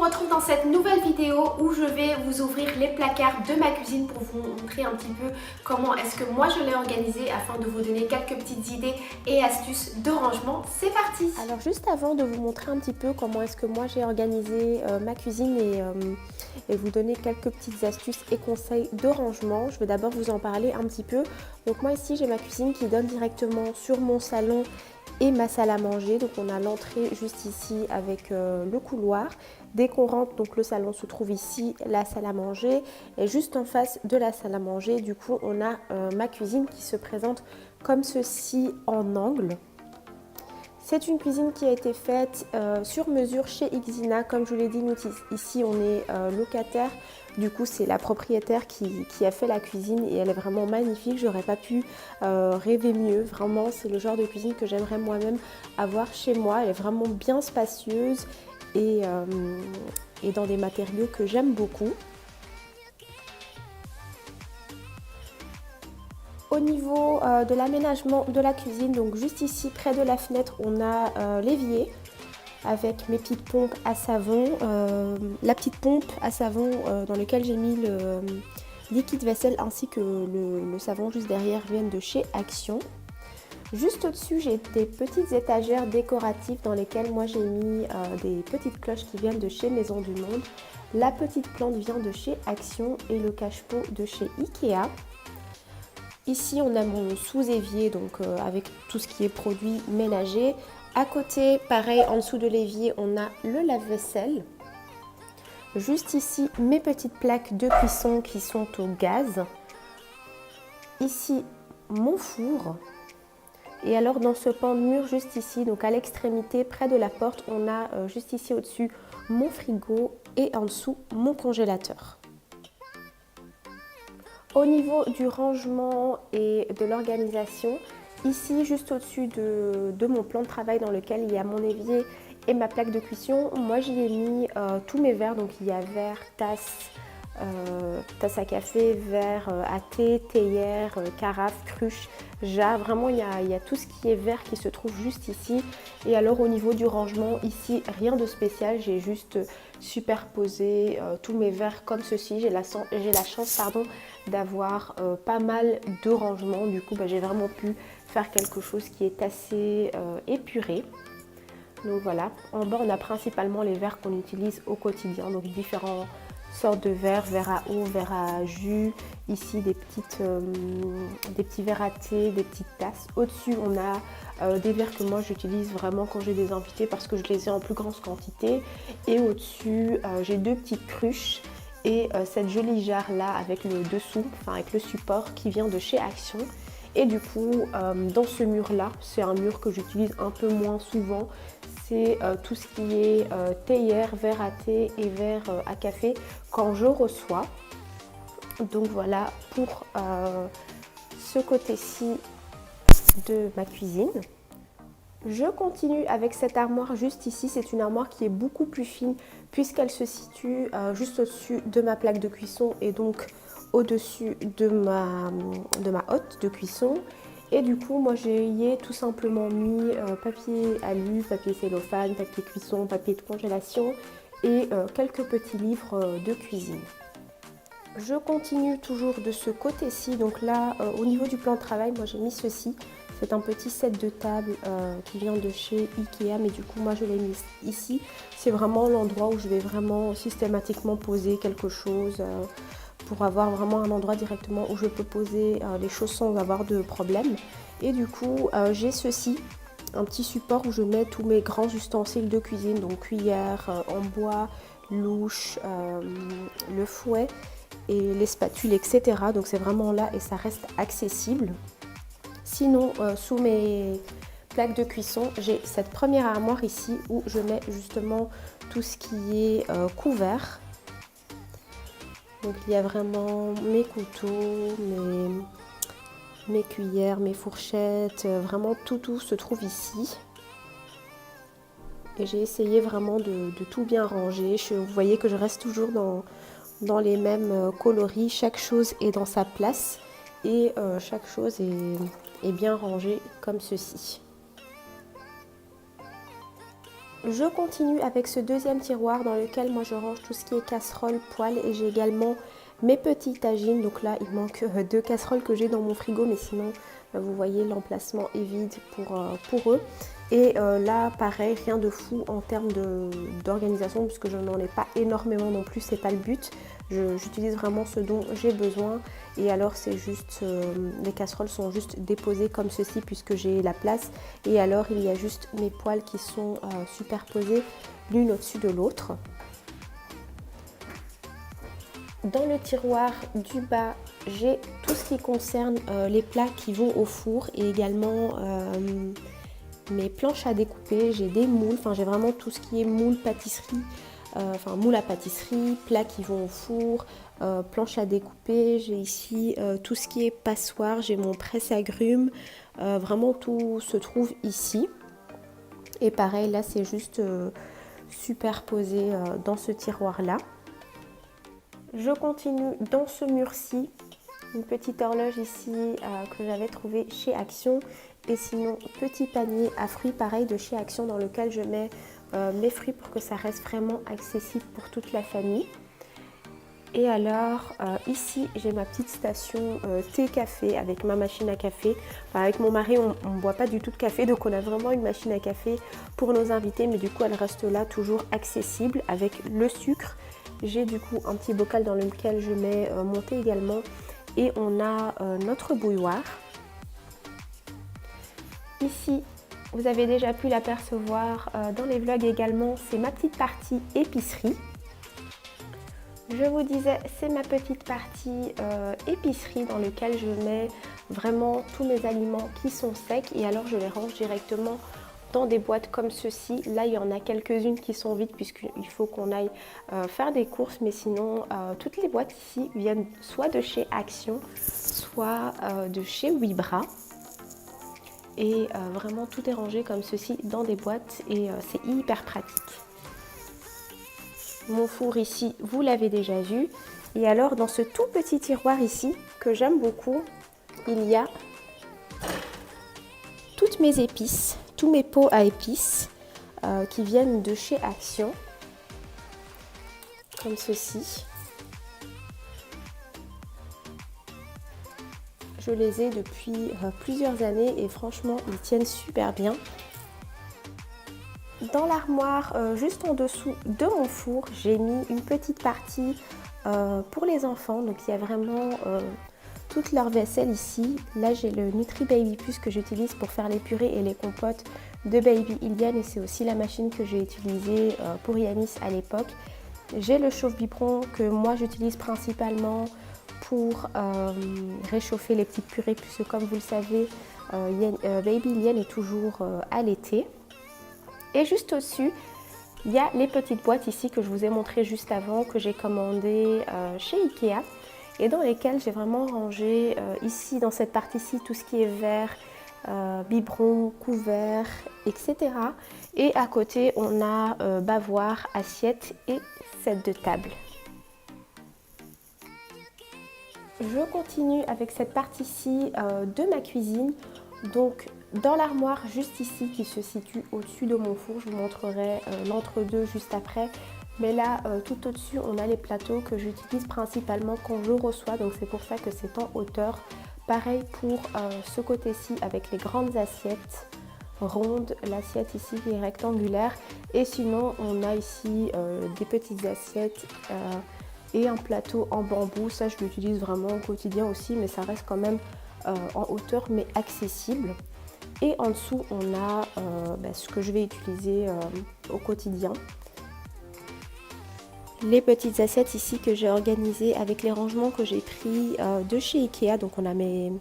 vous retrouve dans cette nouvelle vidéo où je vais vous ouvrir les placards de ma cuisine pour vous montrer un petit peu comment est-ce que moi je l'ai organisé afin de vous donner quelques petites idées et astuces de rangement. C'est parti! Alors juste avant de vous montrer un petit peu comment est-ce que moi j'ai organisé ma cuisine et vous donner quelques petites astuces et conseils de rangement, je vais d'abord vous en parler un petit peu. Donc moi ici j'ai ma cuisine qui donne directement sur mon salon et ma salle à manger. Donc on a l'entrée juste ici avec le couloir. Dès qu'on rentre, donc le salon se trouve ici, la salle à manger et juste en face de la salle à manger, du coup on a ma cuisine qui se présente comme ceci en angle. C'est une cuisine qui a été faite sur mesure chez Xina. Comme je vous l'ai dit, nous ici on est locataire. Du coup c'est la propriétaire qui a fait la cuisine et elle est vraiment magnifique. J'aurais pas pu rêver mieux. Vraiment c'est le genre de cuisine que j'aimerais moi-même avoir chez moi. Elle est vraiment bien spacieuse et dans des matériaux que j'aime beaucoup. Au niveau de l'aménagement de la cuisine, donc juste ici près de la fenêtre, on a l'évier avec mes petites pompes à savon. La petite pompe à savon dans laquelle j'ai mis le liquide vaisselle ainsi que le savon juste derrière viennent de chez Action. Juste au-dessus, j'ai des petites étagères décoratives dans lesquelles moi j'ai mis des petites cloches qui viennent de chez Maison du Monde. La petite plante vient de chez Action et le cache-pot de chez Ikea. Ici, on a mon sous-évier, donc avec tout ce qui est produits ménagers. À côté, pareil, en dessous de l'évier, on a le lave-vaisselle. Juste ici, mes petites plaques de cuisson qui sont au gaz. Ici, mon four. Et alors, dans ce pan de mur, juste ici, donc à l'extrémité, près de la porte, on a juste ici au-dessus mon frigo et en dessous, mon congélateur. Au niveau du rangement et de l'organisation, ici juste au-dessus de mon plan de travail dans lequel il y a mon évier et ma plaque de cuisson, moi j'y ai mis tous mes verres, donc il y a verre, tasse, tasse à café, verre à thé, théière, carafe, cruche, jarre, vraiment il y a tout ce qui est verre qui se trouve juste ici. Et alors au niveau du rangement, ici rien de spécial, j'ai juste superposé tous mes verres comme ceci. J'ai la chance d'avoir pas mal de rangements, du coup j'ai vraiment pu faire quelque chose qui est assez épuré. Donc voilà, en bas on a principalement les verres qu'on utilise au quotidien, donc différents sortes de verres, verres à eau, verres à jus, ici des petits verres à thé, des petites tasses. Au-dessus on a des verres que moi j'utilise vraiment quand j'ai des invités parce que je les ai en plus grande quantité. Et au-dessus j'ai deux petites cruches et cette jolie jarre là avec le dessous, enfin avec le support qui vient de chez Action. Et du coup dans ce mur là, c'est un mur que j'utilise un peu moins souvent. C'est tout ce qui est théière, verre à thé et verre à café quand je reçois. Donc voilà pour ce côté-ci de ma cuisine. Je continue avec cette armoire juste ici. C'est une armoire qui est beaucoup plus fine puisqu'elle se situe juste au-dessus de ma plaque de cuisson et donc au-dessus de ma hotte de cuisson. Et du coup, moi j'ai tout simplement mis papier alu, papier cellophane, papier cuisson, papier de congélation et quelques petits livres de cuisine. Je continue toujours de ce côté-ci. Donc là, au niveau du plan de travail, moi j'ai mis ceci. C'est un petit set de table qui vient de chez Ikea, mais du coup moi je l'ai mis ici. C'est vraiment l'endroit où je vais vraiment systématiquement poser quelque chose pour avoir vraiment un endroit directement où je peux poser les choses sans avoir de problème. Et du coup j'ai ceci, un petit support où je mets tous mes grands ustensiles de cuisine, donc cuillère en bois, louche, le fouet et les spatules, etc. Donc c'est vraiment là et ça reste accessible. Sinon, sous mes plaques de cuisson, j'ai cette première armoire ici où je mets justement tout ce qui est couvert. Donc il y a vraiment mes couteaux, mes cuillères, mes fourchettes, vraiment tout se trouve ici. Et j'ai essayé vraiment de tout bien ranger. Vous voyez que je reste toujours dans les mêmes coloris. Chaque chose est dans sa place et chaque chose est bien rangée comme ceci. Je continue avec ce deuxième tiroir dans lequel moi je range tout ce qui est casserole, poêle et j'ai également mes petites tagines. Donc là il manque 2 casseroles que j'ai dans mon frigo, mais sinon vous voyez l'emplacement est vide pour eux. Et là pareil, rien de fou en termes d'organisation puisque je n'en ai pas énormément non plus, c'est pas le but. J'utilise vraiment ce dont j'ai besoin et alors c'est juste, les casseroles sont juste déposées comme ceci puisque j'ai la place et alors il y a juste mes poêles qui sont superposées l'une au-dessus de l'autre. Dans le tiroir du bas, j'ai tout ce qui concerne les plats qui vont au four et également mes planches à découper, j'ai des moules, enfin j'ai vraiment tout ce qui est moule pâtisserie. Moule à pâtisserie, plats qui vont au four, planche à découper, j'ai ici tout ce qui est passoire, j'ai mon presse-agrumes, vraiment tout se trouve ici. Et pareil, là c'est juste superposé dans ce tiroir-là. Je continue dans ce mur-ci, une petite horloge ici que j'avais trouvée chez Action. Et sinon, petit panier à fruits pareil de chez Action dans lequel je mets mes fruits pour que ça reste vraiment accessible pour toute la famille. Et alors ici j'ai ma petite station thé-café avec ma machine à café. Avec mon mari on ne boit pas du tout de café, donc on a vraiment une machine à café pour nos invités, mais du coup elle reste là toujours accessible avec le sucre. J'ai du coup un petit bocal dans lequel je mets mon thé également et on a notre bouilloire. Ici, vous avez déjà pu l'apercevoir dans les vlogs également, c'est ma petite partie épicerie. Je vous disais, c'est ma petite partie épicerie dans laquelle je mets vraiment tous mes aliments qui sont secs et alors je les range directement dans des boîtes comme ceci. Là, il y en a quelques-unes qui sont vides puisqu'il faut qu'on aille faire des courses, mais sinon, toutes les boîtes ici viennent soit de chez Action, soit de chez Wibra. Et vraiment tout est rangé comme ceci dans des boîtes et c'est hyper pratique. Mon four ici, vous l'avez déjà vu. Et alors dans ce tout petit tiroir ici que j'aime beaucoup, il y a toutes mes épices, tous mes pots à épices qui viennent de chez Action, comme ceci. Je les ai depuis plusieurs années et franchement ils tiennent super bien. Dans l'armoire juste en dessous de mon four, j'ai mis une petite partie pour les enfants. Donc il y a vraiment toute leur vaisselle ici. Là j'ai le Nutri Baby Plus que j'utilise pour faire les purées et les compotes de Baby Ilian et c'est aussi la machine que j'ai utilisée pour Yanis à l'époque. J'ai le chauffe-biberon que moi j'utilise principalement pour réchauffer les petites purées puisque comme vous le savez, Baby Ilian est toujours allaité. Et juste au-dessus, il y a les petites boîtes ici que je vous ai montré juste avant, que j'ai commandées chez Ikea et dans lesquelles j'ai vraiment rangé ici dans cette partie-ci tout ce qui est verre, biberon, couvert, etc. Et à côté, on a bavoir, assiette et set de table. Je continue avec cette partie-ci de ma cuisine. Donc dans l'armoire juste ici qui se situe au-dessus de mon four, je vous montrerai l'entre-deux juste après. Mais là tout au-dessus on a les plateaux que j'utilise principalement quand je reçois, donc c'est pour ça que c'est en hauteur. Pareil pour ce côté-ci avec les grandes assiettes rondes, l'assiette ici qui est rectangulaire. Et sinon on a ici des petites assiettes et un plateau en bambou. Ça je l'utilise vraiment au quotidien aussi, mais ça reste quand même en hauteur mais accessible. Et en dessous on a ce que je vais utiliser au quotidien. Les petites assiettes ici que j'ai organisées avec les rangements que j'ai pris de chez Ikea. Donc on a mes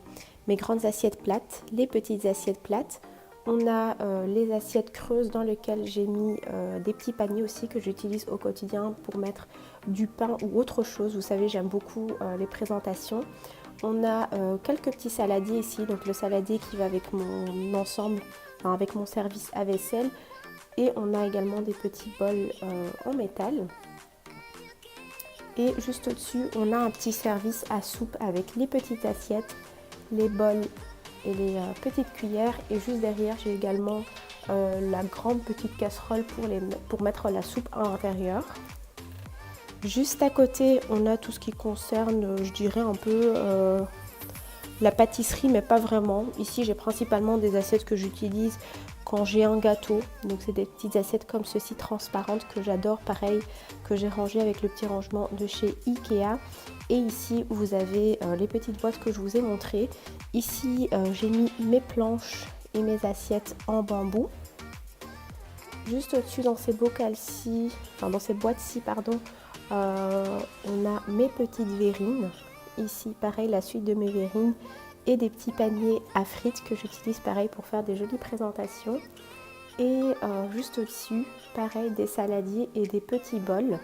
grandes assiettes plates, les petites assiettes plates. On a les assiettes creuses dans lesquelles j'ai mis des petits paniers aussi que j'utilise au quotidien pour mettre du pain ou autre chose. Vous savez, j'aime beaucoup les présentations. On a quelques petits saladiers ici, donc le saladier qui va avec mon ensemble, enfin avec mon service à vaisselle. Et on a également des petits bols en métal. Et juste au-dessus, on a un petit service à soupe avec les petites assiettes, les bols et les petites cuillères. Et juste derrière, j'ai également la grande petite casserole pour mettre la soupe à l'intérieur. Juste à côté, on a tout ce qui concerne, je dirais un peu la pâtisserie, mais pas vraiment. Ici, j'ai principalement des assiettes que j'utilise quand j'ai un gâteau. Donc, c'est des petites assiettes comme ceci, transparentes, que j'adore. Pareil, que j'ai rangé avec le petit rangement de chez Ikea. Et ici, vous avez les petites boîtes que je vous ai montrées. Ici, j'ai mis mes planches et mes assiettes en bambou. Juste au-dessus, dans ces bocals-ci, enfin dans ces boîtes-ci, pardon, on a mes petites verrines. Ici, pareil, la suite de mes verrines et des petits paniers à frites que j'utilise pareil pour faire des jolies présentations. Et juste au-dessus, pareil, des saladiers et des petits bols.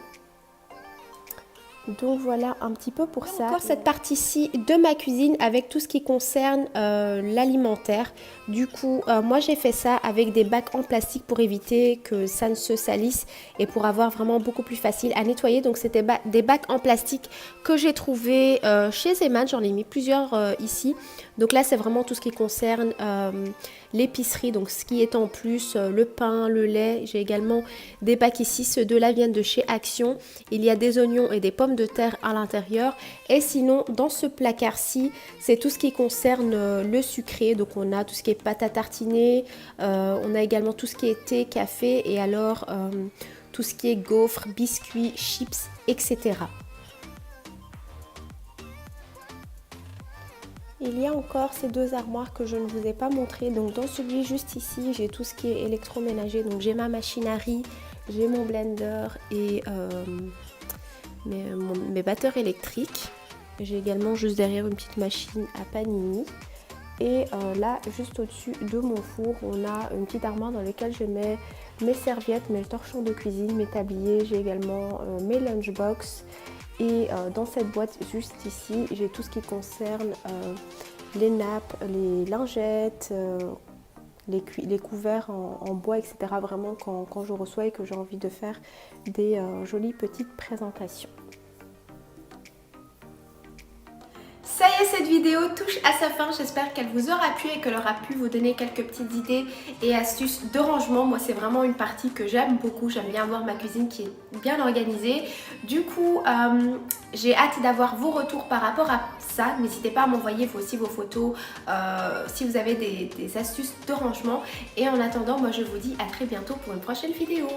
Donc voilà un petit peu pour ça. Encore cette partie-ci de ma cuisine avec tout ce qui concerne l'alimentaire. Du coup, moi j'ai fait ça avec des bacs en plastique pour éviter que ça ne se salisse et pour avoir vraiment beaucoup plus facile à nettoyer. Donc c'était des bacs en plastique que j'ai trouvé chez Zeman. J'en ai mis plusieurs ici. Donc là c'est vraiment tout ce qui concerne l'épicerie, donc ce qui est en plus, le pain, le lait. J'ai également des bacs ici, ceux de là viennent de chez Action. Il y a des oignons et des pommes de terre à l'intérieur. Et sinon, dans ce placard-ci, c'est tout ce qui concerne le sucré. Donc on a tout ce qui est pâte à tartiner, on a également tout ce qui est thé, café et alors tout ce qui est gaufres, biscuits, chips, etc. Il y a encore ces deux armoires que je ne vous ai pas montrées. Donc dans celui juste ici, j'ai tout ce qui est électroménager. Donc j'ai ma machine à riz, j'ai mon blender et mes batteurs électriques. J'ai également juste derrière une petite machine à panini. Et là, juste au-dessus de mon four, on a une petite armoire dans laquelle je mets mes serviettes, mes torchons de cuisine, mes tabliers. J'ai également mes lunchbox. Et dans cette boîte juste ici, j'ai tout ce qui concerne les nappes, les lingettes, les couverts en bois, etc. Vraiment quand je reçois et que j'ai envie de faire des jolies petites présentations. Ça y est, cette vidéo touche à sa fin. J'espère qu'elle vous aura plu et qu'elle aura pu vous donner quelques petites idées et astuces de rangement. Moi, c'est vraiment une partie que j'aime beaucoup. J'aime bien avoir ma cuisine qui est bien organisée. Du coup, j'ai hâte d'avoir vos retours par rapport à ça. N'hésitez pas à m'envoyer aussi vos photos si vous avez des astuces de rangement. Et en attendant, moi, je vous dis à très bientôt pour une prochaine vidéo.